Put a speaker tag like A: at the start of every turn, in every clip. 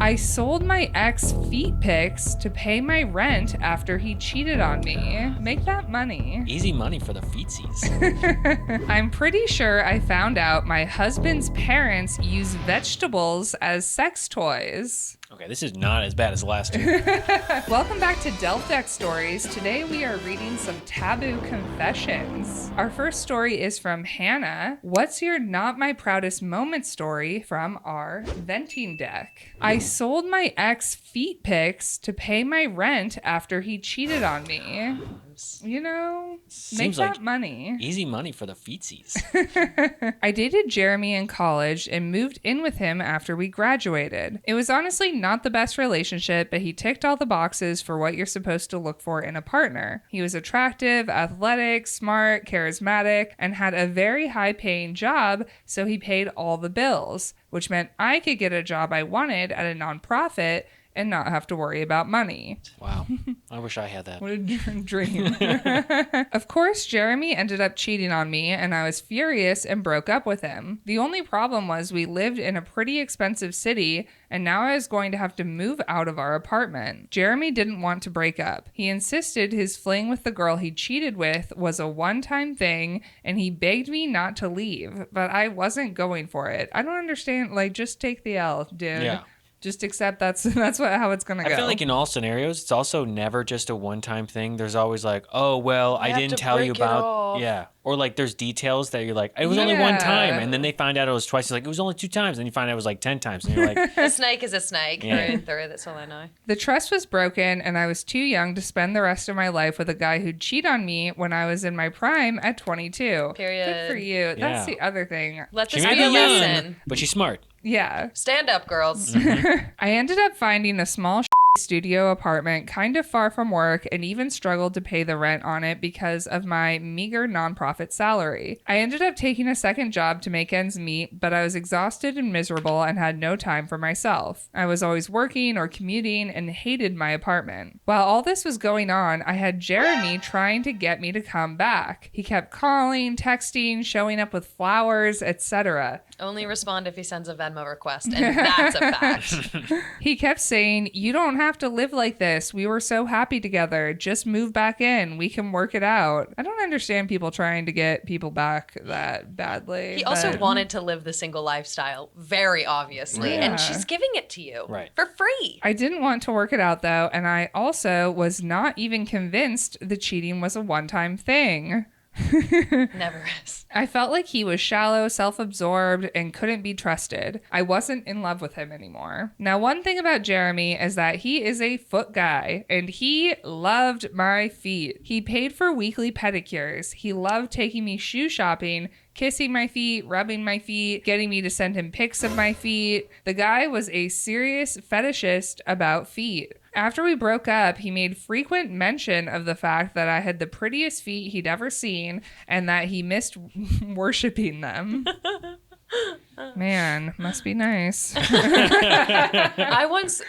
A: I sold my ex feet pics to pay my rent after he cheated on me. Make that money.
B: Easy money for the feetsies.
A: I'm pretty sure I found out my husband's parents use vegetables as sex toys.
B: Okay, this is not as bad as the last two.
A: Welcome back to Delph Deck Stories. Today we are reading some taboo confessions. Our first story is from Hannah. What's your not my proudest moment story from our venting deck? I sold my ex feet pics to pay my rent after he cheated on me. You know, make that money.
B: Easy money for the feetsies.
A: I dated Jeremy in college and moved in with him after we graduated. It was honestly not the best relationship, but he ticked all the boxes for what you're supposed to look for in a partner. He was attractive, athletic, smart, charismatic, and had a very high-paying job, so he paid all the bills, which meant I could get a job I wanted at a nonprofit and not have to worry about money.
B: Wow. I wish I had that.
A: What a dream. Of course, Jeremy ended up cheating on me, and I was furious and broke up with him. The only problem was we lived in a pretty expensive city, and now I was going to have to move out of our apartment. Jeremy didn't want to break up. He insisted his fling with the girl he cheated with was a one-time thing, and he begged me not to leave, but I wasn't going for it. I don't understand. Like, just take the L, dude.
B: Yeah.
A: Just accept how it's going to go.
B: I feel like in all scenarios, it's also never just a one-time thing. There's always like, oh, well, I didn't tell you about... Yeah. Or like there's details that you're like, it was only one time. And then they find out it was twice. You're like, it was only 2 times. And you find out it was like 10 times. And you're like...
C: A snake is a snake. Through and through. That's all I know.
A: The trust was broken, and I was too young to spend the rest of my life with a guy who'd cheat on me when I was in my prime at 22.
C: Period.
A: Good for you. That's the other thing.
C: Let this be a lesson.
B: But she's smart.
A: Yeah.
C: Stand up, girls.
A: I ended up finding a small studio apartment kind of far from work and even struggled to pay the rent on it because of my meager nonprofit salary. I ended up taking a second job to make ends meet, but I was exhausted and miserable and had no time for myself. I was always working or commuting and hated my apartment. While all this was going on, I had Jeremy trying to get me to come back. He kept calling, texting, showing up with flowers, etc.
C: Only respond if he sends a Venmo request, and that's a fact.
A: He kept saying, "You don't have to live like this. We were so happy together. Just move back in. We can work it out." I don't understand people trying to get people back that badly.
C: He also wanted to live the single lifestyle, very obviously, and she's giving it to you for free.
A: I didn't want to work it out, though, and I also was not even convinced the cheating was a one-time thing.
C: Never is.
A: I felt like he was shallow, self-absorbed, and couldn't be trusted. I wasn't in love with him anymore. Now, one thing about Jeremy is that he is a foot guy, and he loved my feet. He paid for weekly pedicures. He loved taking me shoe shopping, kissing my feet, rubbing my feet, getting me to send him pics of my feet. The guy was a serious fetishist about feet. After we broke up, he made frequent mention of the fact that I had the prettiest feet he'd ever seen and that he missed worshiping them. Man, must be nice.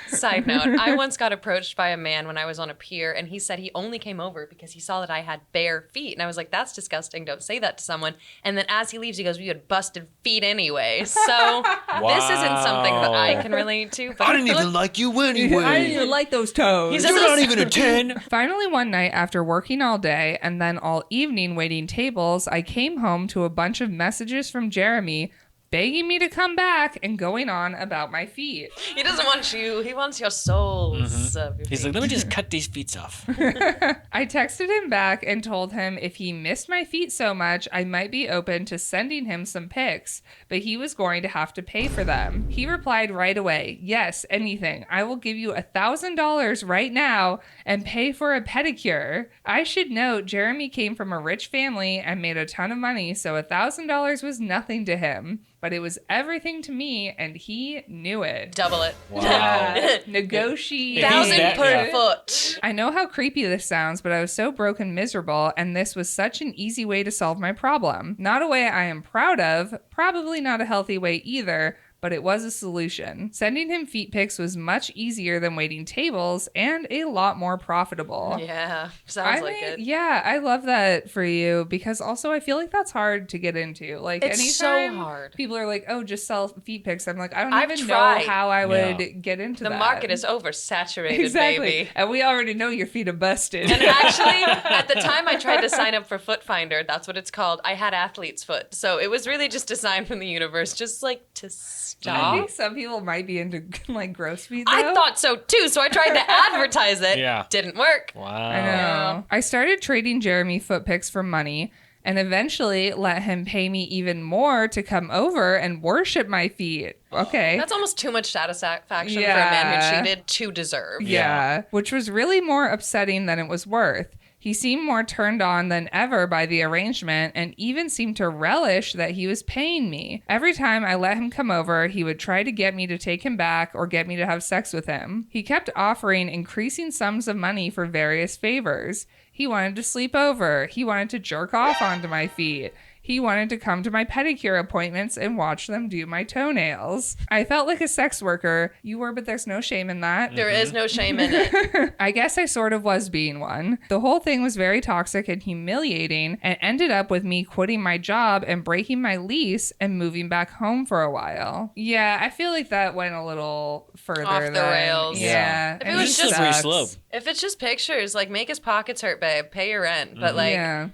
C: Side note, I once got approached by a man when I was on a pier, and he said he only came over because he saw that I had bare feet. And I was like, that's disgusting. Don't say that to someone. And then as he leaves, he goes, "You had busted feet anyway." So this isn't something that I can relate to. But
B: I didn't even like you anyway.
A: I didn't even like those toes.
B: You're not even a 10.
A: Finally, one night after working all day and then all evening waiting tables, I came home to a bunch of messages from Jeremy begging me to come back and going on about my feet.
C: He doesn't want you. He wants your souls.
B: He's like, let me just cut these feet off.
A: I texted him back and told him if he missed my feet so much, I might be open to sending him some pics, but he was going to have to pay for them. He replied right away, "Yes, anything. I will give you $1,000 right now and pay for a pedicure." I should note, Jeremy came from a rich family and made a ton of money, so $1,000 was nothing to him. But it was everything to me, and he knew it.
C: Double it.
B: Wow.
A: Negotiate.
C: 1,000 per foot.
A: I know how creepy this sounds, but I was so broke and miserable, and this was such an easy way to solve my problem. Not a way I am proud of, probably not a healthy way either, but it was a solution. Sending him feet pics was much easier than waiting tables and a lot more profitable.
C: Yeah, sounds like it.
A: Yeah, I love that for you because also I feel like that's hard to get into. Like
C: it's
A: anytime
C: so hard.
A: people are like, "Oh, just sell feet pics," I'm like, I don't
C: I've
A: even
C: tried.
A: know how I would get into
C: the
A: that.
C: The market is oversaturated,
A: exactly.
C: baby.
A: And we already know your feet are busted.
C: And actually, at the time I tried to sign up for Foot Finder, that's what it's called, I had athlete's foot. So it was really just a sign from the universe, just like to stop.
A: I think some people might be into like gross feet, though.
C: I thought so too, so I tried to advertise it.
B: Yeah.
C: Didn't work.
B: Wow.
A: I know. I started trading Jeremy foot pics for money and eventually let him pay me even more to come over and worship my feet. Okay.
C: That's almost too much satisfaction for a man who cheated to deserve.
A: Yeah. Which was really more upsetting than it was worth. He seemed more turned on than ever by the arrangement and even seemed to relish that he was paying me. Every time I let him come over, he would try to get me to take him back or get me to have sex with him. He kept offering increasing sums of money for various favors. He wanted to sleep over. He wanted to jerk off onto my feet. He wanted to come to my pedicure appointments and watch them do my toenails. I felt like a sex worker. You were, but there's no shame in that.
C: There is no shame in it.
A: I guess I sort of was being one. The whole thing was very toxic and humiliating and ended up with me quitting my job and breaking my lease and moving back home for a while. Yeah, I feel like that went a little further
C: off the rails.
A: Yeah.
C: If it was just
B: slippery slope.
C: If it's just pictures, like make his pockets hurt, babe. Pay your rent. But like
A: yeah.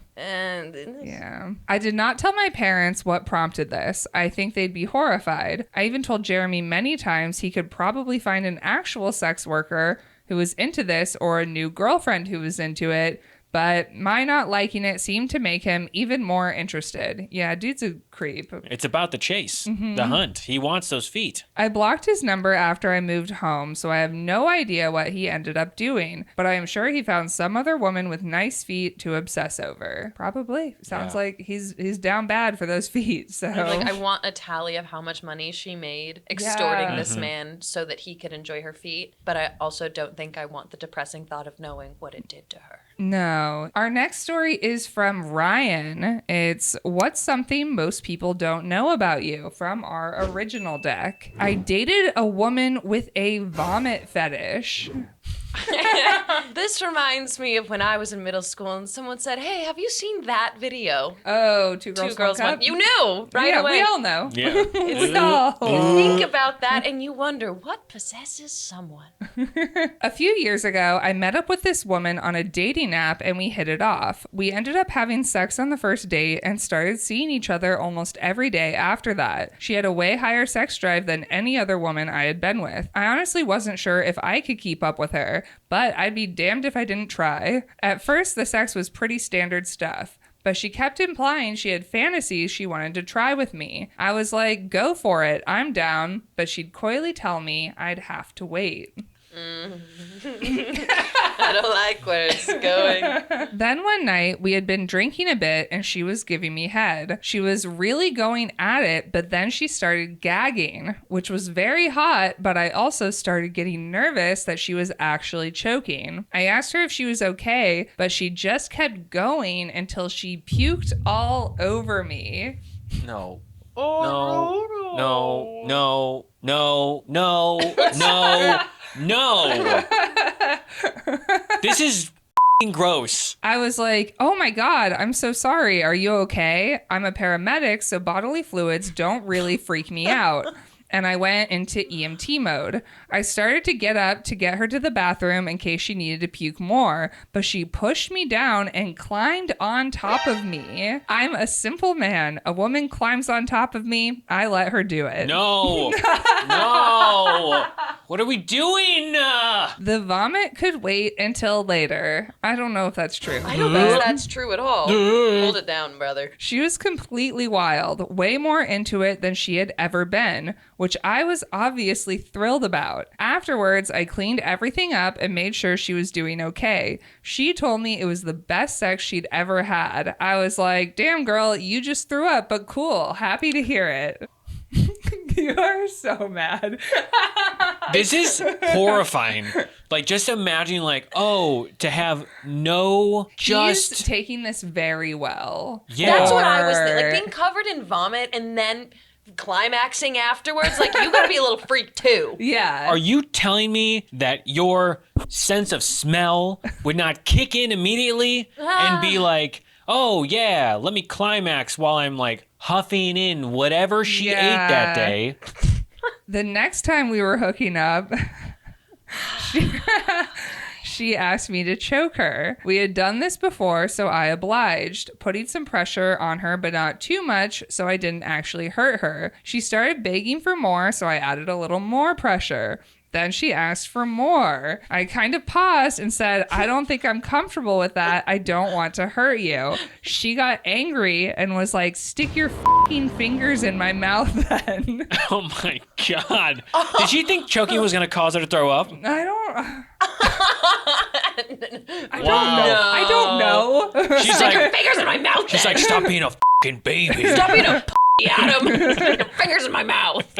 A: I did not tell my parents what prompted this. I think they'd be horrified. I even told Jeremy many times he could probably find an actual sex worker who was into this or a new girlfriend who was into it, but my not liking it seemed to make him even more interested. Yeah, dude's a creep.
B: It's about the chase, the hunt. He wants those feet.
A: I blocked his number after I moved home, so I have no idea what he ended up doing, but I am sure he found some other woman with nice feet to obsess over. Probably. Sounds like he's down bad for those feet. So
C: like, I want a tally of how much money she made extorting this man so that he could enjoy her feet, but I also don't think I want the depressing thought of knowing what it did to her.
A: No. Our next story is from Ryan. It's what's something most people don't know about you from our original deck. I dated a woman with a vomit fetish.
C: This reminds me of when I was in middle school and someone said, "Hey, have you seen that video?"
A: Oh, Two Girls, One Cup?
C: You knew right away.
A: We all know.
B: Yeah.
C: You think about that and you wonder what possesses someone.
A: A few years ago, I met up with this woman on a dating app and we hit it off. We ended up having sex on the first date and started seeing each other almost every day after that. She had a way higher sex drive than any other woman I had been with. I honestly wasn't sure if I could keep up with her, but I'd be damned if I didn't try. At first, the sex was pretty standard stuff, but she kept implying she had fantasies she wanted to try with me. I was like, go for it, I'm down, but she'd coyly tell me I'd have to wait.
C: I don't like where it's going.
A: Then one night, we had been drinking a bit and she was giving me head. She was really going at it, but then she started gagging, which was very hot, but I also started getting nervous that she was actually choking. I asked her if she was okay, but she just kept going until she puked all over me.
B: No. No. No. No. No. No. No. No. This is gross.
A: I was like, oh my God, I'm so sorry. Are you okay? I'm a paramedic, so bodily fluids don't really freak me out. And I went into EMT mode. I started to get up to get her to the bathroom in case she needed to puke more, but she pushed me down and climbed on top of me. I'm a simple man. A woman climbs on top of me, I let her do it.
B: No. No. What are we doing?
A: The vomit could wait until later. I don't know if that's true.
C: I don't think that's true at all. Hold it down, brother.
A: She was completely wild, way more into it than she had ever been, which I was obviously thrilled about. Afterwards, I cleaned everything up and made sure she was doing okay. She told me it was the best sex she'd ever had. I was like, damn girl, you just threw up, but cool. Happy to hear it. You are so mad.
B: This is horrifying. Like, just imagine, like, oh, to have no
A: He's taking this very well.
B: Yeah.
C: That's what I was thinking. Like, being covered in vomit and then climaxing afterwards. Like, you gotta be a little freak too.
A: Yeah.
B: Are you telling me that your sense of smell would not kick in immediately and be like, oh yeah, let me climax while I'm like huffing in whatever she ate that day?
A: The next time we were hooking up, she asked me to choke her. We had done this before, so I obliged, putting some pressure on her, but not too much, so I didn't actually hurt her. She started begging for more, so I added a little more pressure. Then she asked for more. I kind of paused and said, I don't think I'm comfortable with that. I don't want to hurt you. She got angry and was like, stick your fucking fingers in my mouth then.
B: Oh my God. Did she think choking was going to cause her to throw up?
A: I don't
B: Wow.
A: I don't know.
B: She's
C: Stick your
B: like,
C: fingers in my mouth.
B: she's like, stop being a fucking baby.
C: Stop being a Adam. Stick your fingers in my mouth.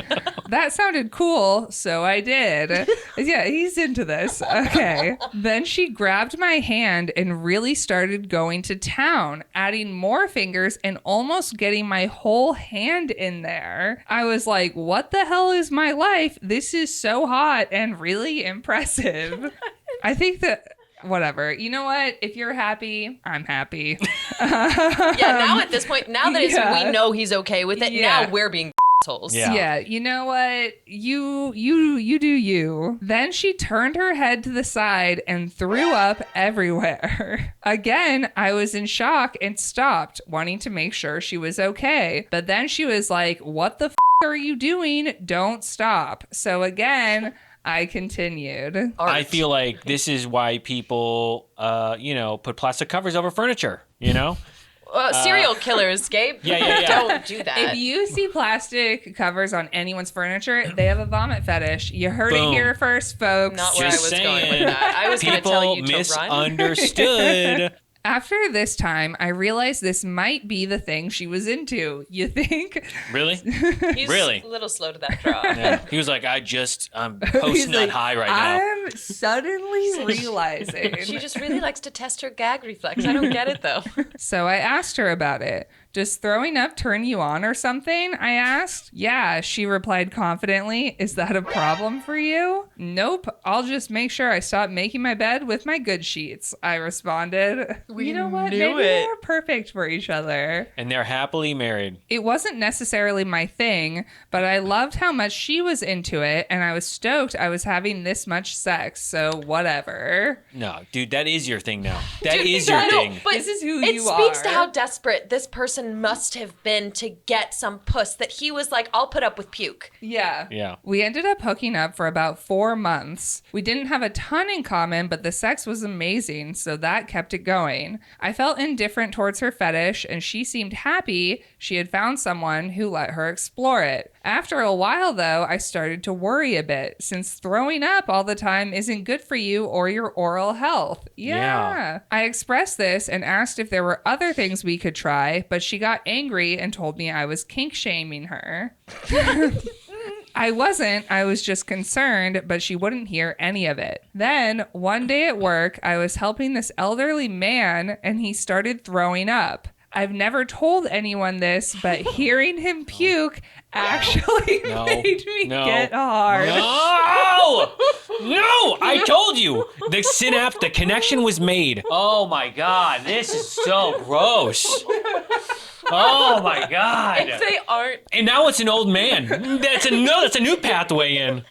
A: That sounded cool, so I did. Yeah, he's into this. Okay. Then she grabbed my hand and really started going to town, adding more fingers and almost getting my whole hand in there. I was like, what the hell is my life? This is so hot and really impressive. I think that... Whatever. You know what? If you're happy, I'm happy.
C: Yeah, now at this point, now that we know he's okay with it,
A: Yeah.
C: now we're being assholes.
A: Yeah, you know what? You do you. Then she turned her head to the side and threw up everywhere. Again, I was in shock and stopped, wanting to make sure she was okay. But then she was like, what the are you doing? Don't stop. So again... I continued.
B: I feel like this is why people, put plastic covers over furniture, you know?
C: Serial killers, Gabe.
B: Yeah.
C: Don't do that.
A: If you see plastic covers on anyone's furniture, they have a vomit fetish. You heard it here first, folks.
C: Not where
B: Just
C: I was going
B: saying.
C: with that. I was going to tell you to run.
B: Misunderstood.
A: After this time, I realized this might be the thing she was into. You think?
B: Really?
C: He's
B: Really?
C: a little slow to that draw.
B: Yeah. He was like, I'm
A: He's
B: post-nut
A: like,
B: high right now.
A: I'm suddenly realizing.
C: She just really likes to test her gag reflex. I don't get it, though.
A: So I asked her about it. Does throwing up turn you on or something? I asked. Yeah, she replied confidently. Is that a problem for you? Nope. I'll just make sure I stop making my bed with my good sheets. I responded. You know what? Maybe we're perfect for each other.
B: And they're happily married.
A: It wasn't necessarily my thing, but I loved how much she was into it, and I was stoked I was having this much sex, so whatever.
B: No, dude, that is your thing now. That
C: Dude,
B: is your thing.
C: But
A: this is who
C: it
A: you are.
C: speaks to how desperate this person must have been to get some puss that he was like, I'll put up with puke.
A: Yeah.
B: Yeah.
A: We ended up hooking up for about 4 months. We didn't have a ton in common, but the sex was amazing, so that kept it going. I felt indifferent towards her fetish, and she seemed happy she had found someone who let her explore it. After a while, though, I started to worry a bit, since throwing up all the time isn't good for you or your oral health. Yeah. I expressed this and asked if there were other things we could try, but she got angry and told me I was kink shaming her. I wasn't. I was just concerned, but she wouldn't hear any of it. Then, one day at work, I was helping this elderly man, and he started throwing up. I've never told anyone this, but hearing him puke actually made me get hard.
B: No! I told you! The connection was made. Oh my God, this is so gross. Oh my God.
C: If they aren't.
B: And now it's an old man. That's a new pathway in.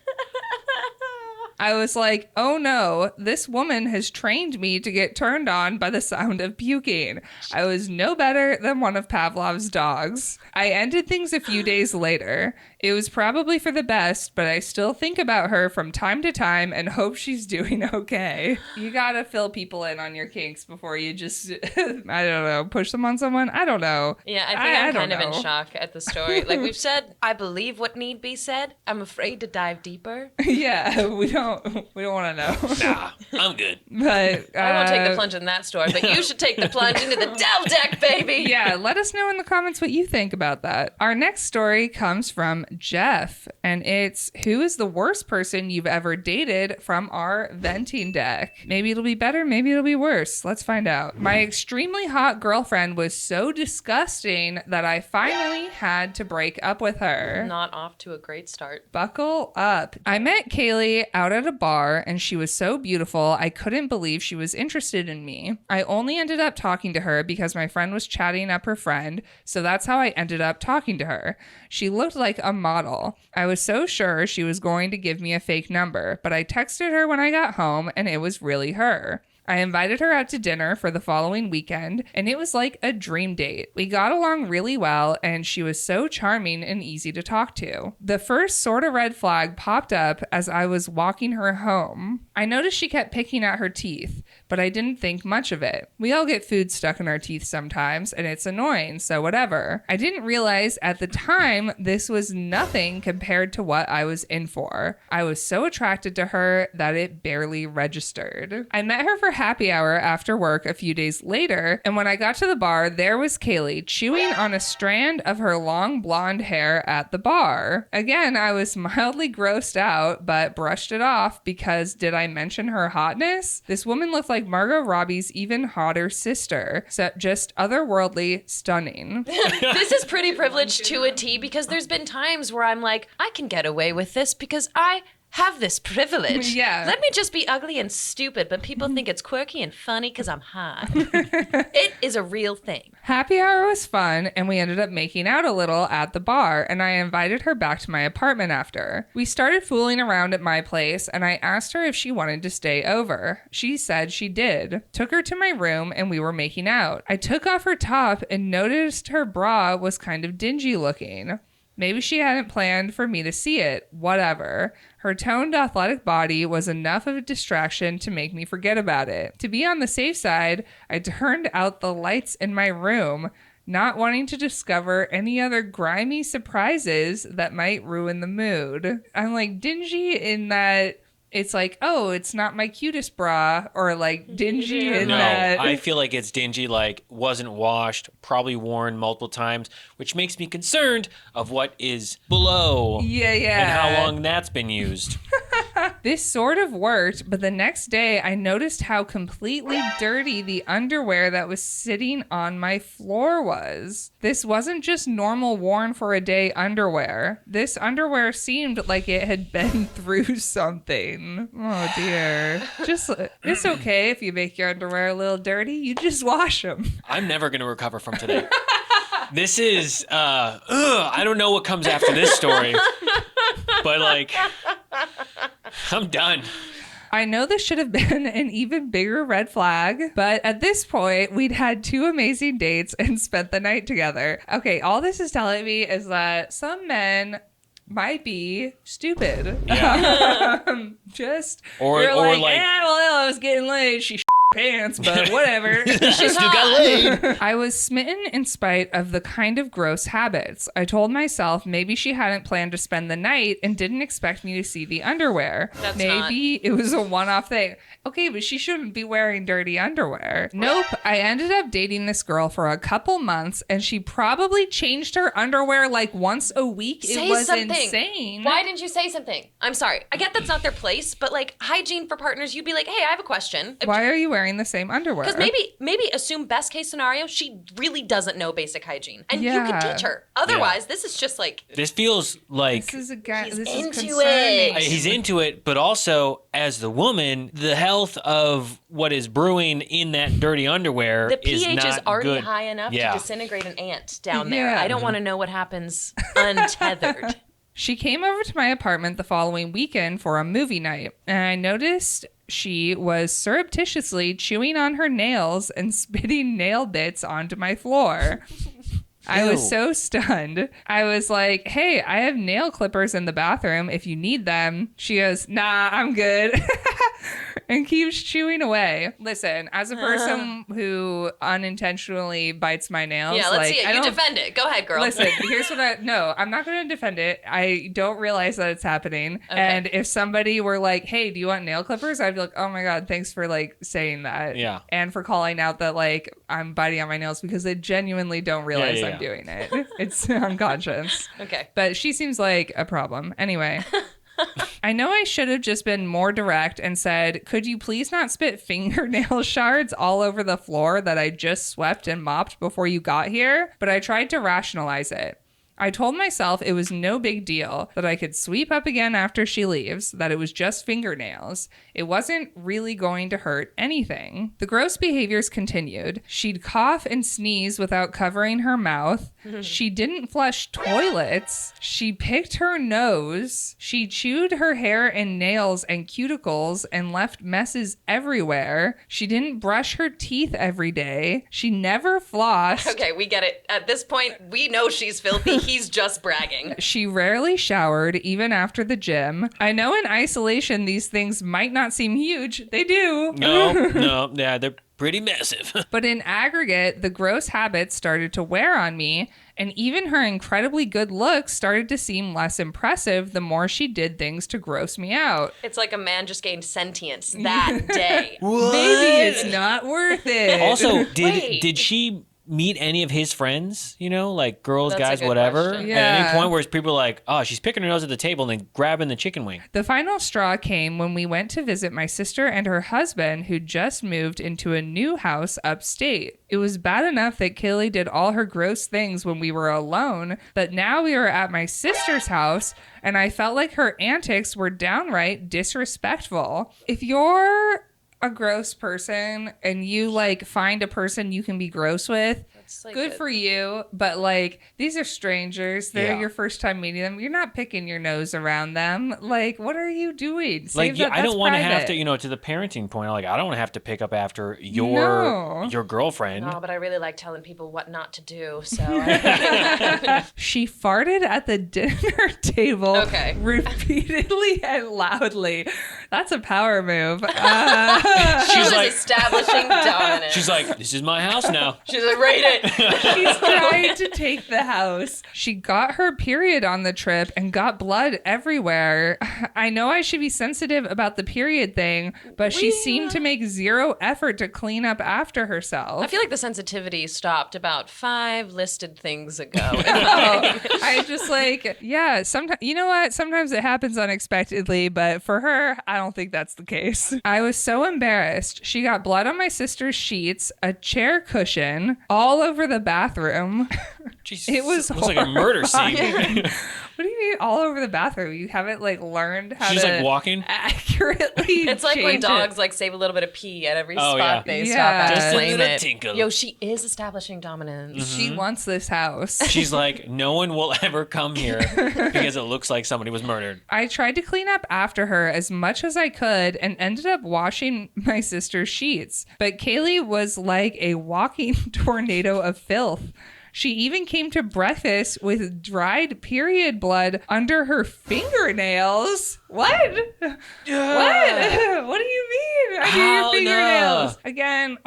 A: I was like, oh no, this woman has trained me to get turned on by the sound of puking. I was no better than one of Pavlov's dogs. I ended things a few days later. It was probably for the best, but I still think about her from time to time and hope she's doing okay. You gotta fill people in on your kinks before you just, I don't know, push them on someone? I don't know.
C: Yeah, I think I'm kind of in shock at the story. Like we've said, I believe what need be said. I'm afraid to dive deeper.
A: Yeah, we don't We don't want to know.
B: Nah, I'm good.
A: But
C: I won't take the plunge in that store, but you should take the plunge into the Dell deck, baby.
A: Yeah, let us know in the comments what you think about that. Our next story comes from Jeff, and it's who is the worst person you've ever dated from our venting deck. Maybe it'll be better, maybe it'll be worse. Let's find out. My extremely hot girlfriend was so disgusting that I finally had to break up with her.
C: Not off to a great start.
A: Buckle up. I met Kaylee out at a bar and she was so beautiful I couldn't believe she was interested in me. I only ended up talking to her because my friend was chatting up her friend, so that's how I ended up talking to her. She looked like a model. I was so sure she was going to give me a fake number, but I texted her when I got home and it was really her. I invited her out to dinner for the following weekend, and it was like a dream date. We got along really well, and she was so charming and easy to talk to. The first sort of red flag popped up as I was walking her home. I noticed she kept picking at her teeth, but I didn't think much of it. We all get food stuck in our teeth sometimes, and it's annoying, so whatever. I didn't realize at the time this was nothing compared to what I was in for. I was so attracted to her that it barely registered. I met her for happy hour after work a few days later, and when I got to the bar, there was Kaylee chewing on a strand of her long blonde hair at the bar. Again, I was mildly grossed out, but brushed it off because did I mention her hotness? This woman looked like Margot Robbie's even hotter sister, so just otherworldly stunning.
C: This is pretty privileged to a T because there's been times where I'm like, I can get away with this because I have this privilege.
A: Yeah.
C: Let me just be ugly and stupid, but people think it's quirky and funny because I'm hot. It is a real thing.
A: Happy hour was fun, and we ended up making out a little at the bar, and I invited her back to my apartment after. We started fooling around at my place, and I asked her if she wanted to stay over. She said she did. Took her to my room, and we were making out. I took off her top and noticed her bra was kind of dingy looking. Maybe she hadn't planned for me to see it. Whatever. Her toned athletic body was enough of a distraction to make me forget about it. To be on the safe side, I turned out the lights in my room, not wanting to discover any other grimy surprises that might ruin the mood. I'm like dingy in that it's like, oh, it's not my cutest bra, or like dingy in that.
B: No, I feel like it's dingy, like wasn't washed, probably worn multiple times, which makes me concerned of what is below.
A: Yeah.
B: And how long that's been used.
A: This sort of worked, but the next day I noticed how completely dirty the underwear that was sitting on my floor was. This wasn't just normal worn for a day underwear. This underwear seemed like it had been through something. Oh dear. It's okay if you make your underwear a little dirty. You just wash them.
B: I'm never going to recover from today. This is, I don't know what comes after this story, but like, I'm done.
A: I know this should have been an even bigger red flag, but at this point, we'd had 2 amazing dates and spent the night together. Okay, all this is telling me is that some men might be stupid.
B: Yeah.
A: Or you're like, well, I was getting laid. She pants, but whatever.
B: She still got laid.
A: I was smitten in spite of the kind of gross habits. I told myself maybe she hadn't planned to spend the night and didn't expect me to see the underwear. Maybe it was a one-off thing. Okay, but she shouldn't be wearing dirty underwear. Nope. I ended up dating this girl for a couple months, and she probably changed her underwear like once a week. It was insane.
C: Why didn't you say something? I'm sorry. I get that's not their place, but like hygiene for partners, you'd be like, hey, I have a question.
A: Why are you wearing the same underwear?
C: Because maybe assume best case scenario, she really doesn't know basic hygiene, and you can teach her. Otherwise, this is just like
B: this feels like
A: this is concerning.
B: He's into it, but also as the woman, the health of what is brewing in that dirty underwear
C: the pH is already
B: good.
C: high enough to disintegrate an ant down there. I don't want to know what happens untethered.
A: She came over to my apartment the following weekend for a movie night, and I noticed she was surreptitiously chewing on her nails and spitting nail bits onto my floor. I was so stunned. I was like, hey, I have nail clippers in the bathroom if you need them. She goes, nah, I'm good. And keeps chewing away. Listen, as a person who unintentionally bites my nails.
C: Yeah, let's see it. You defend it. Go ahead, girl.
A: Listen, here's what no, I'm not going to defend it. I don't realize that it's happening. Okay. And if somebody were like, hey, do you want nail clippers? I'd be like, oh my God, thanks for like saying that.
B: Yeah.
A: And for calling out that like I'm biting on my nails because I genuinely don't realize I'm doing it. It's unconscious.
C: Okay.
A: But she seems like a problem. Anyway. I know I should have just been more direct and said, could you please not spit fingernail shards all over the floor that I just swept and mopped before you got here? But I tried to rationalize it. I told myself it was no big deal, that I could sweep up again after she leaves, that it was just fingernails. It wasn't really going to hurt anything. The gross behaviors continued. She'd cough and sneeze without covering her mouth. She didn't flush toilets. She picked her nose. She chewed her hair and nails and cuticles and left messes everywhere. She didn't brush her teeth every day. She never flossed.
C: Okay, we get it. At this point, we know she's filthy. He's just bragging.
A: She rarely showered, even after the gym. I know in isolation these things might not seem huge. They do.
B: No, yeah, they're pretty massive.
A: But in aggregate, the gross habits started to wear on me, and even her incredibly good looks started to seem less impressive the more she did things to gross me out.
C: It's like a man just gained sentience that day.
B: What?
A: Maybe it's not worth it.
B: Also, did she meet any of his friends, you know, like girls, guys, whatever?
C: Question.
A: Yeah.
B: At any point where people are like, oh, she's picking her nose at the table and then grabbing the chicken wing.
A: The final straw came when we went to visit my sister and her husband, who just moved into a new house upstate. It was bad enough that Kaylee did all her gross things when we were alone, but now we were at my sister's house, and I felt like her antics were downright disrespectful. If you're a gross person and you like find a person you can be gross with, like good for you, but like these are strangers. They're your first time meeting them. You're not picking your nose around them. Like, what are you doing?
B: Like, I don't want to have to, you know, to the parenting point, like I don't want to have to pick up after your girlfriend.
C: No, but I really like telling people what not to do. So
A: she farted at the dinner table repeatedly and loudly. That's a power move.
C: She was like, establishing dominance.
B: She's like, this is my house now.
C: She's like, rate it.
A: She's trying to take the house. She got her period on the trip and got blood everywhere. I know I should be sensitive about the period thing, but she seemed to make zero effort to clean up after herself.
C: I feel like the sensitivity stopped about 5 listed things ago.
A: I just like, sometimes, you know what? Sometimes it happens unexpectedly, but for her, I don't think that's the case. I was so embarrassed. She got blood on my sister's sheets, a chair cushion, all over the bathroom.
B: Jesus,
A: it was
B: looks like a murder scene.
A: What do you mean all over the bathroom? You haven't like learned how
B: She's
A: to
B: like walking
A: accurately.
C: It's like when dogs like save a little bit of pee at every spot they stop at.
B: Just
C: claim
B: a little
C: it.
B: tinkle.
C: Yo, she is establishing dominance.
A: She wants this house.
B: She's like, no one will ever come here because it looks like somebody was murdered.
A: I tried to clean up after her as much as I could and ended up washing my sister's sheets. But Kaylee was like a walking tornado of filth. She even came to breakfast with dried period blood under her fingernails. What? What? What do you mean? Under your fingernails? No. Again,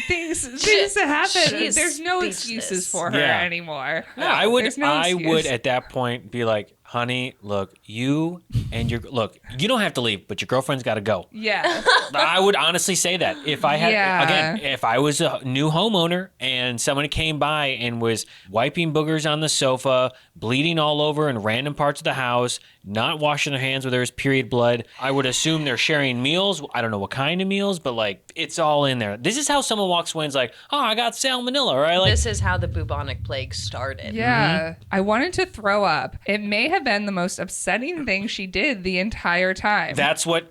A: things that happen. There's no excuses for her anymore.
B: No, I would at that point be like, honey, look, you don't have to leave, but your girlfriend's got to go.
A: Yeah.
B: I would honestly say that. If I had, if I was a new homeowner and someone came by and was wiping boogers on the sofa, bleeding all over in random parts of the house, not washing their hands where there's period blood, I would assume they're sharing meals. I don't know what kind of meals, but like it's all in there. This is how someone walks away and is like, oh, I got salmonella, right? Like,
C: this is how the bubonic plague started.
A: Yeah. I wanted to throw up. It may have been the most upsetting thing she did the entire time.
B: That's what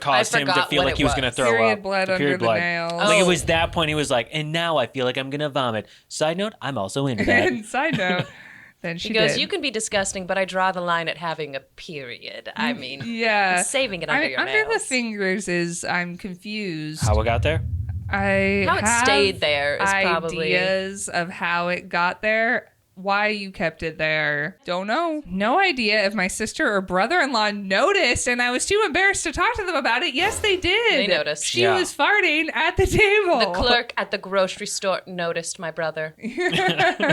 B: caused him to feel like he was going to throw
A: period
B: up.
A: Blood under the nails.
B: Like it was that point he was like, and now I feel like I'm going to vomit. Side note, I'm also into that.
A: And side note, then she
C: goes,
A: did.
C: you can be disgusting, but I draw the line at having a period. I mean, saving it under your nails.
A: Under the fingers I'm confused.
B: How we got there?
A: How
C: it stayed there is probably
A: ideas of how it got there. Why you kept it there, don't know. No idea if my sister or brother-in-law noticed, and I was too embarrassed to talk to them about it. Yes, they did.
C: They noticed.
A: She was farting at the table.
C: The clerk at the grocery store noticed my brother.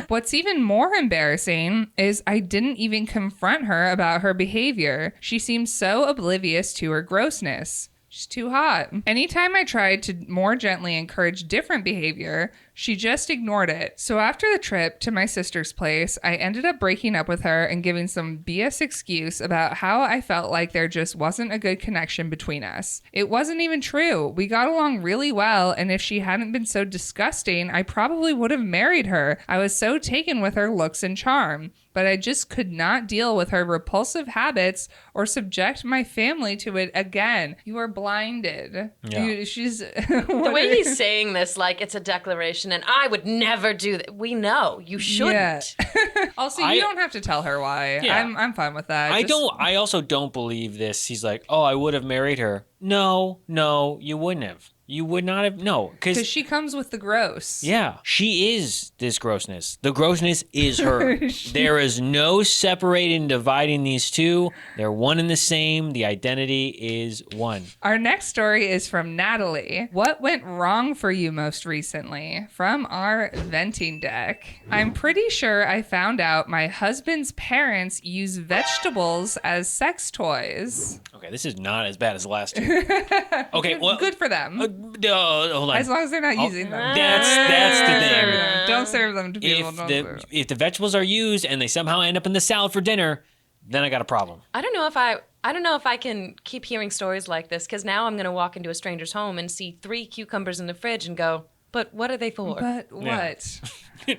A: What's even more embarrassing is I didn't even confront her about her behavior. She seemed so oblivious to her grossness. She's too hot. Anytime I tried to more gently encourage different behavior, she just ignored it. So after the trip to my sister's place, I ended up breaking up with her and giving some BS excuse about how I felt like there just wasn't a good connection between us. It wasn't even true. We got along really well, and if she hadn't been so disgusting, I probably would have married her. I was so taken with her looks and charm. But I just could not deal with her repulsive habits or subject my family to it again. You are blinded.
B: Yeah.
A: She's
C: the way he's saying this, like it's a declaration, and I would never do that. We know you shouldn't.
A: Yeah. Also, you don't have to tell her why.
B: Yeah.
A: I'm fine with that.
B: I also don't believe this. He's like, oh, I would have married her. No, you wouldn't have. You would not have. No,
A: because she comes with the gross.
B: Yeah, she is this grossness. The grossness is her. There is no separating, dividing these two. They're one and the same. The identity is one.
A: Our next story is from Natalie. What went wrong for you most recently? From our venting deck. I'm pretty sure I found out my husband's parents use vegetables as sex toys.
B: Okay, this is not as bad as the last two. Okay, well,
A: good for them.
B: Hold on.
A: As long as they're not using them.
B: That's the thing.
A: Don't serve them to people.
B: If the vegetables are used and they somehow end up in the salad for dinner, then I got a problem.
C: I don't know if I can keep hearing stories like this, because now I'm going to walk into a stranger's home and see 3 cucumbers in the fridge and go, but what are they for?
A: But what?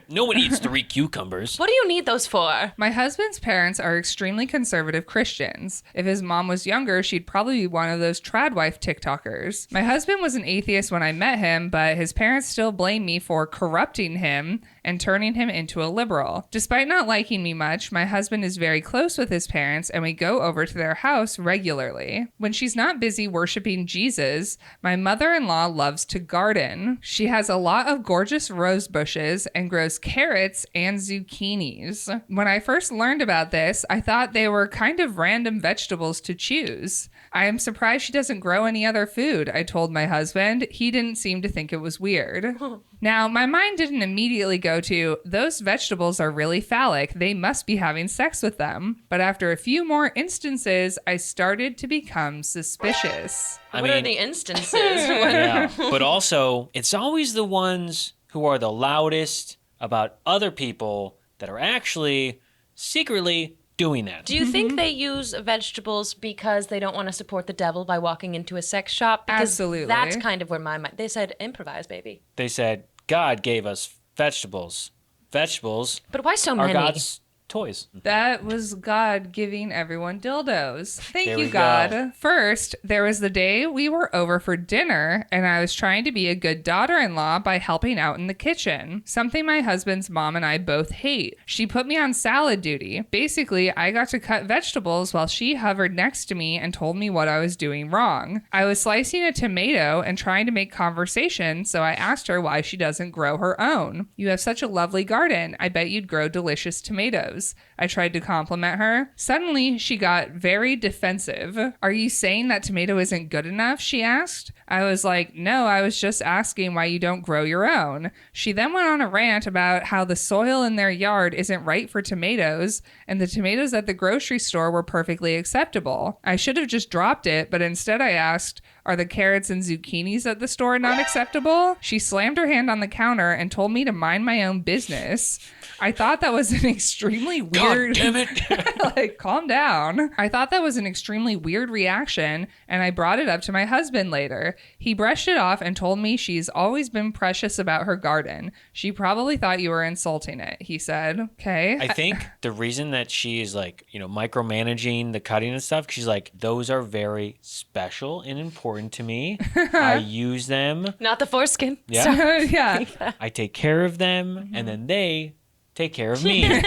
B: No one eats 3 cucumbers.
C: What do you need those for?
A: My husband's parents are extremely conservative Christians. If his mom was younger, she'd probably be one of those trad wife TikTokers. My husband was an atheist when I met him, but his parents still blame me for corrupting him and turning him into a liberal. Despite not liking me much, my husband is very close with his parents, and we go over to their house regularly. When she's not busy worshiping Jesus, my mother-in-law loves to garden. She has a lot of gorgeous rose bushes and grows carrots and zucchinis. When I first learned about this, I thought they were kind of random vegetables to choose. I am surprised she doesn't grow any other food, I told my husband. He didn't seem to think it was weird. Now, my mind didn't immediately go to, those vegetables are really phallic. They must be having sex with them. But after a few more instances, I started to become suspicious.
C: What are the instances?
B: Yeah, but also, it's always the ones who are the loudest about other people that are actually secretly doing that.
C: Do you think they use vegetables because they don't want to support the devil by walking into a sex shop? Because
A: absolutely.
C: That's kind of where my mind... They said, improvise, baby.
B: They said, God gave us vegetables. Vegetables
C: but why so
B: are
C: many?
B: God's toys.
A: That was God giving everyone dildos. Thank
B: There
A: you,
B: we
A: God.
B: go.
A: First, there was the day we were over for dinner, and I was trying to be a good daughter-in-law by helping out in the kitchen, something my husband's mom and I both hate. She put me on salad duty. Basically, I got to cut vegetables while she hovered next to me and told me what I was doing wrong. I was slicing a tomato and trying to make conversation, so I asked her why she doesn't grow her own. You have such a lovely garden. I bet you'd grow delicious tomatoes. I tried to compliment her. Suddenly, she got very defensive. Are you saying that tomato isn't good enough? She asked. I was like, no, I was just asking why you don't grow your own. She then went on a rant about how the soil in their yard isn't right for tomatoes, and the tomatoes at the grocery store were perfectly acceptable. I should have just dropped it, but instead I asked, are the carrots and zucchinis at the store not acceptable? She slammed her hand on the counter and told me to mind my own business. I thought that was an extremely weird...
B: God damn it.
A: Like, calm down. I thought that was an extremely weird reaction, and I brought it up to my husband later. He brushed it off and told me she's always been precious about her garden. She probably thought you were insulting it, he said. Okay.
B: I think the reason that she is like, micromanaging the cutting and stuff, she's like, those are very special and important to me. I use them.
C: Not the foreskin.
B: Yeah.
A: Yeah.
B: I take care of them, and then they take care of me.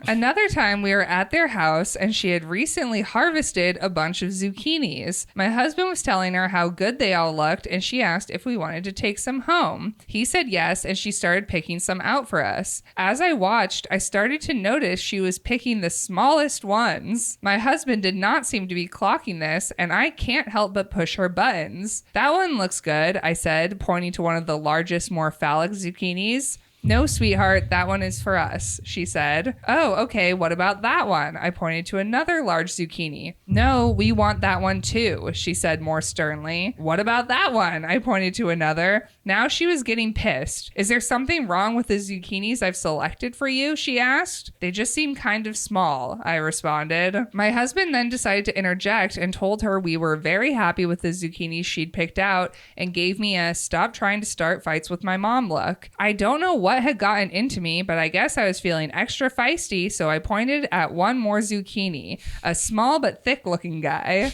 A: Another time we were at their house and she had recently harvested a bunch of zucchinis. My husband was telling her how good they all looked and she asked if we wanted to take some home. He said yes and she started picking some out for us. As I watched, I started to notice she was picking the smallest ones. My husband did not seem to be clocking this and I can't help but push her buttons. That one looks good, I said, pointing to one of the largest, more phallic zucchinis. No, sweetheart, that one is for us, she said. Oh, okay, what about that one? I pointed to another large zucchini. No, we want that one too, she said more sternly. What about that one? I pointed to another. Now she was getting pissed. Is there something wrong with the zucchinis I've selected for you? She asked. They just seem kind of small, I responded. My husband then decided to interject and told her we were very happy with the zucchinis she'd picked out and gave me a stop trying to start fights with my mom look. I don't know what had gotten into me, but I guess I was feeling extra feisty, so I pointed at one more zucchini, a small but thick looking guy.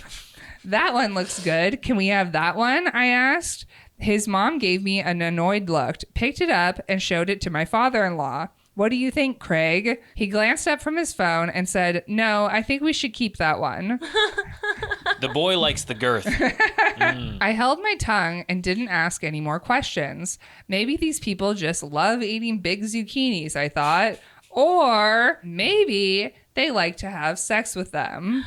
A: That one looks good. Can we have that one? I asked. His mom gave me an annoyed look, picked it up, and showed it to my father-in-law. What do you think, Craig? He glanced up from his phone and said, no, I think we should keep that one.
B: The boy likes the girth.
A: I held my tongue and didn't ask any more questions. Maybe these people just love eating big zucchinis, I thought. Or maybe they like to have sex with them.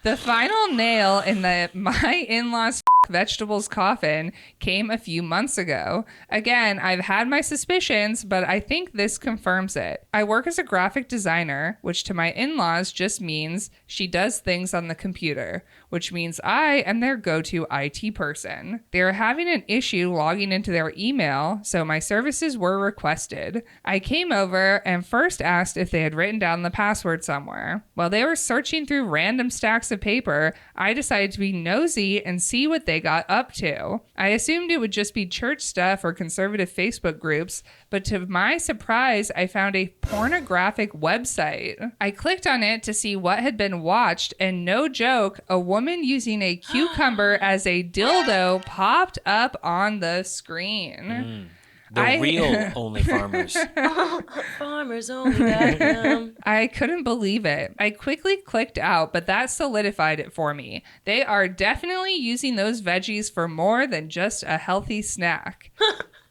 A: The final nail in my in-laws' vegetables coffin came a few months ago. Again, I've had my suspicions, but I think this confirms it. I work as a graphic designer, which to my in-laws just means she does things on the computer, which means I am their go-to IT person. They are having an issue logging into their email, so my services were requested. I came over and first asked if they had written down the password somewhere. While they were searching through random stacks of paper, I decided to be nosy and see what they got up to. I assumed it would just be church stuff or conservative Facebook groups, but to my surprise, I found a pornographic website. I clicked on it to see what had been watched, and no joke, a woman using a cucumber as a dildo popped up on the screen.
B: Real only farmers.
C: Farmersonly.com.
A: I couldn't believe it. I quickly clicked out, but that solidified it for me. They are definitely using those veggies for more than just a healthy snack.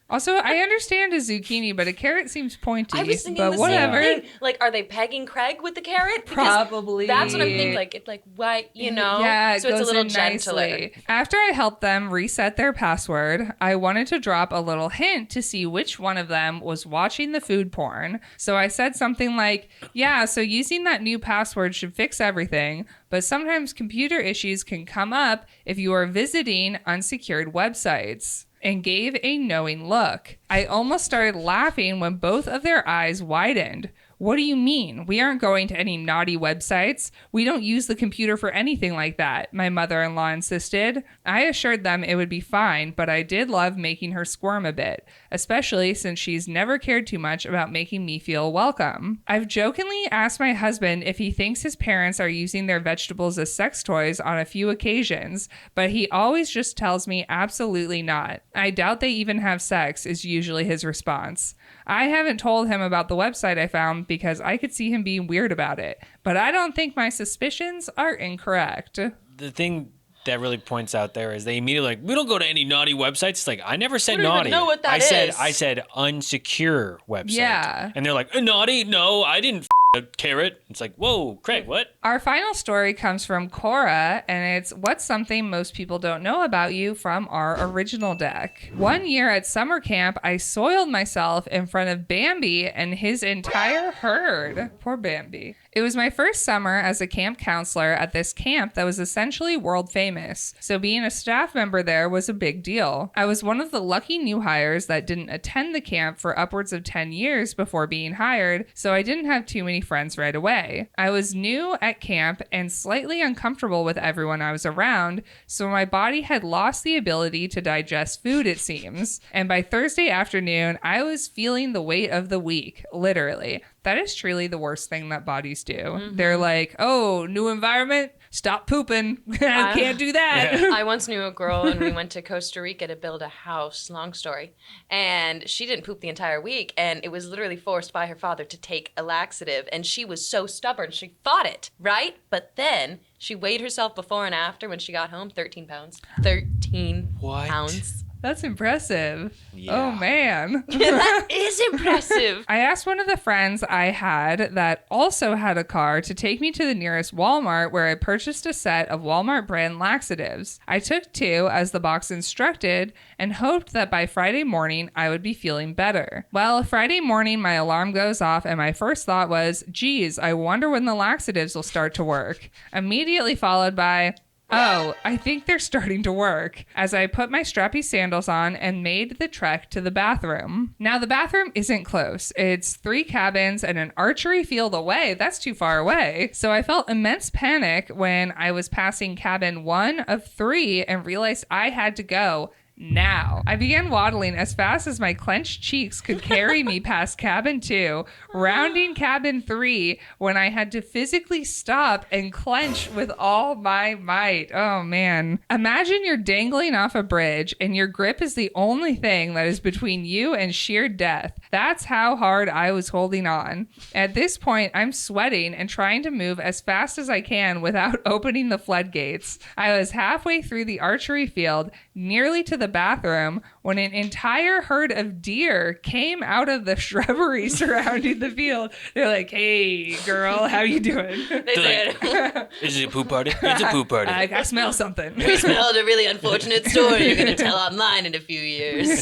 A: Also, I understand a zucchini, but a carrot seems pointy.
C: I was thinking
A: but
C: the
A: whatever.
C: same thing. Like, are they pegging Craig with the carrot? Because
A: Probably.
C: That's what I'm thinking. Like, it's like, what, you know?
A: Yeah, it
C: so it's a
A: goes
C: little
A: in
C: gentler.
A: nicely. After I helped them reset their password, I wanted to drop a little hint to see which one of them was watching the food porn. So I said something like, yeah, so using that new password should fix everything, but sometimes computer issues can come up if you are visiting unsecured websites. And gave a knowing look. I almost started laughing when both of their eyes widened. What do you mean? We aren't going to any naughty websites. We don't use the computer for anything like that, my mother-in-law insisted. I assured them it would be fine, but I did love making her squirm a bit, especially since she's never cared too much about making me feel welcome. I've jokingly asked my husband if he thinks his parents are using their vegetables as sex toys on a few occasions, but he always just tells me absolutely not. I doubt they even have sex, is usually his response. I haven't told him about the website I found because I could see him being weird about it, but I don't think my suspicions are incorrect.
B: The thing that really points out there is they immediately like, we don't go to any naughty websites. It's like, I never said
C: I don't
B: naughty.
C: even know what that
B: I said unsecure website.
A: Yeah.
B: And they're like, naughty? No, I didn't a carrot. It's like, whoa, Craig, what?
A: Our final story comes from Cora, and it's what's something most people don't know about you from our original deck. One year at summer camp, I soiled myself in front of Bambi and his entire herd. Poor Bambi. It was my first summer as a camp counselor at this camp that was essentially world famous, so being a staff member there was a big deal. I was one of the lucky new hires that didn't attend the camp for upwards of 10 years before being hired, so I didn't have too many friends right away. I was new at camp and slightly uncomfortable with everyone I was around, so my body had lost the ability to digest food, it seems. And by Thursday afternoon, I was feeling the weight of the week, literally. That is truly the worst thing that bodies do. Mm-hmm. They're like, oh, new environment, stop pooping. I can't do that.
C: Yeah. I once knew a girl and we went to Costa Rica to build a house, long story. And she didn't poop the entire week and it was literally forced by her father to take a laxative. And she was so stubborn, she fought it, right? But then she weighed herself before and after when she got home, 13 pounds. 13 pounds.
A: That's impressive.
B: Yeah.
A: Oh, man.
C: Yeah, that is impressive.
A: I asked one of the friends I had that also had a car to take me to the nearest Walmart where I purchased a set of Walmart brand laxatives. I took 2 as the box instructed and hoped that by Friday morning I would be feeling better. Well, Friday morning my alarm goes off and my first thought was, geez, I wonder when the laxatives will start to work. Immediately followed by, oh, I think they're starting to work, as I put my strappy sandals on and made the trek to the bathroom. Now, the bathroom isn't close. It's 3 cabins and an archery field away. That's too far away. So I felt immense panic when I was passing cabin 1 of 3 and realized I had to go now. I began waddling as fast as my clenched cheeks could carry me past cabin 2, rounding cabin 3 when I had to physically stop and clench with all my might. Oh man. Imagine you're dangling off a bridge and your grip is the only thing that is between you and sheer death. That's how hard I was holding on. At this point, I'm sweating and trying to move as fast as I can without opening the floodgates. I was halfway through the archery field, nearly to the bathroom, when an entire herd of deer came out of the shrubbery surrounding the field. They're like, hey, girl, how you doing?
C: They said,
B: is it a poop party? It's a poop party.
A: I smell something.
C: we smelled a really unfortunate story you're going to tell online in a few years.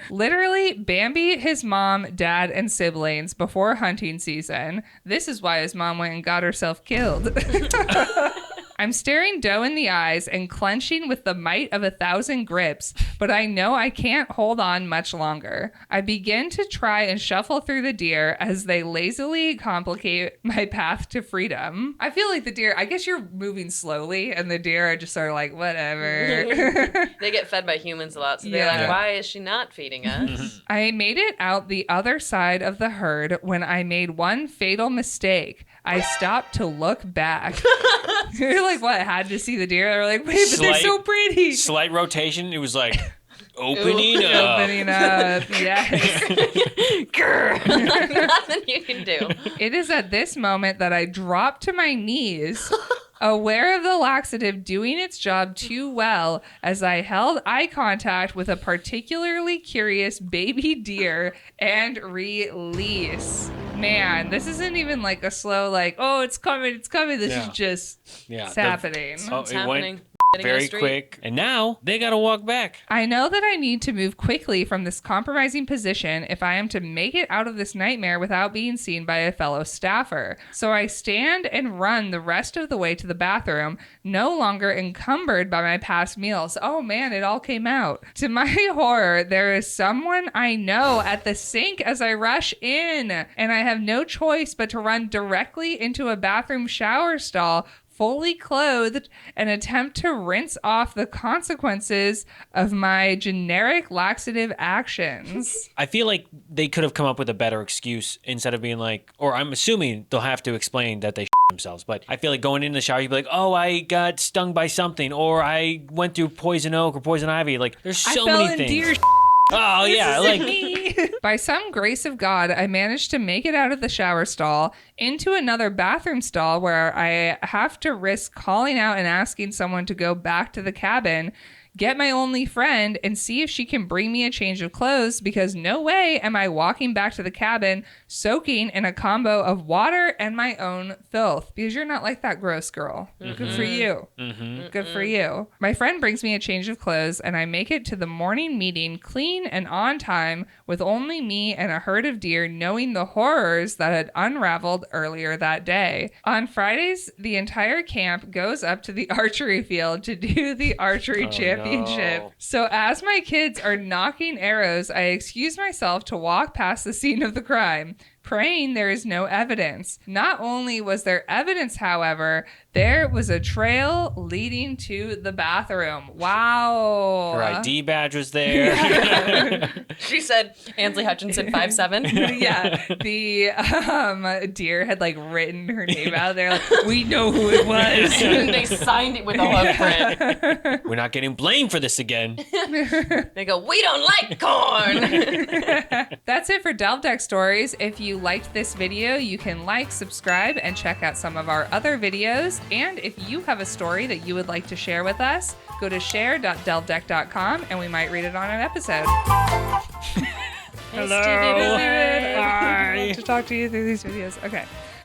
A: Literally, Bambi, his mom, dad, and siblings before hunting season. This is why his mom went and got herself killed. I'm staring Doe in the eyes and clenching with the might of 1,000 grips, but I know I can't hold on much longer. I begin to try and shuffle through the deer as they lazily complicate my path to freedom. I feel like the deer, I guess you're moving slowly and the deer are just sort of like, whatever.
C: They get fed by humans a lot, so they're like, why is she not feeding us?
A: I made it out the other side of the herd when I made one fatal mistake. I stopped to look back. You're like, what? Had to see the deer? They're like, wait, but they're so pretty.
B: Slight rotation. It was like opening up.
A: Opening up. Yes.
C: Nothing you can do.
A: It is at this moment that I drop to my knees, aware of the laxative doing its job too well, as I held eye contact with a particularly curious baby deer and release. Man, this isn't even like a slow, like, oh, it's coming. This is just, it's happening.
C: It's happening.
B: Very quick. And now they got to walk back.
A: I know that I need to move quickly from this compromising position if I am to make it out of this nightmare without being seen by a fellow staffer. So I stand and run the rest of the way to the bathroom, no longer encumbered by my past meals. Oh man, it all came out. To my horror, there is someone I know at the sink as I rush in, and I have no choice but to run directly into a bathroom shower stall, fully clothed, and attempt to rinse off the consequences of my generic laxative actions.
B: I feel like they could have come up with a better excuse instead of being like, or I'm assuming they'll have to explain that they themselves, but I feel like going in the shower, you'd be like, oh, I got stung by something, or I went through poison oak or poison ivy. Like, there's so many things.
A: Deer
B: oh, yeah. Like,
A: by some grace of God, I managed to make it out of the shower stall into another bathroom stall where I have to risk calling out and asking someone to go back to the cabin, get my only friend, and see if she can bring me a change of clothes, because no way am I walking back to the cabin soaking in a combo of water and my own filth, because you're not like that gross girl. Good for you. Good for you. My friend brings me a change of clothes and I make it to the morning meeting clean and on time with only me and a herd of deer, knowing the horrors that had unraveled earlier that day. On Fridays, the entire camp goes up to the archery field to do the archery championship.
B: No.
A: So as my kids are knocking arrows, I excuse myself to walk past the scene of the crime. praying there is no evidence. Not only was there evidence, however, there was a trail leading to the bathroom. Wow.
B: Her ID badge was there.
C: She said Ansley Hutchinson 5'7".
A: Yeah. The deer had like written her name out there. Like, we know who it was.
C: They signed it with a hoof print.
B: We're not getting blamed for this again.
C: They go, we don't like corn.
A: That's it for Delve Deck Stories. If you liked this video, you can like, subscribe, and check out some of our other videos. And if you have a story that you would like to share with us, go to share.delvedeck.com and we might read it on an episode.
B: Hello.
A: Hi. I love to talk to you through these videos. Okay.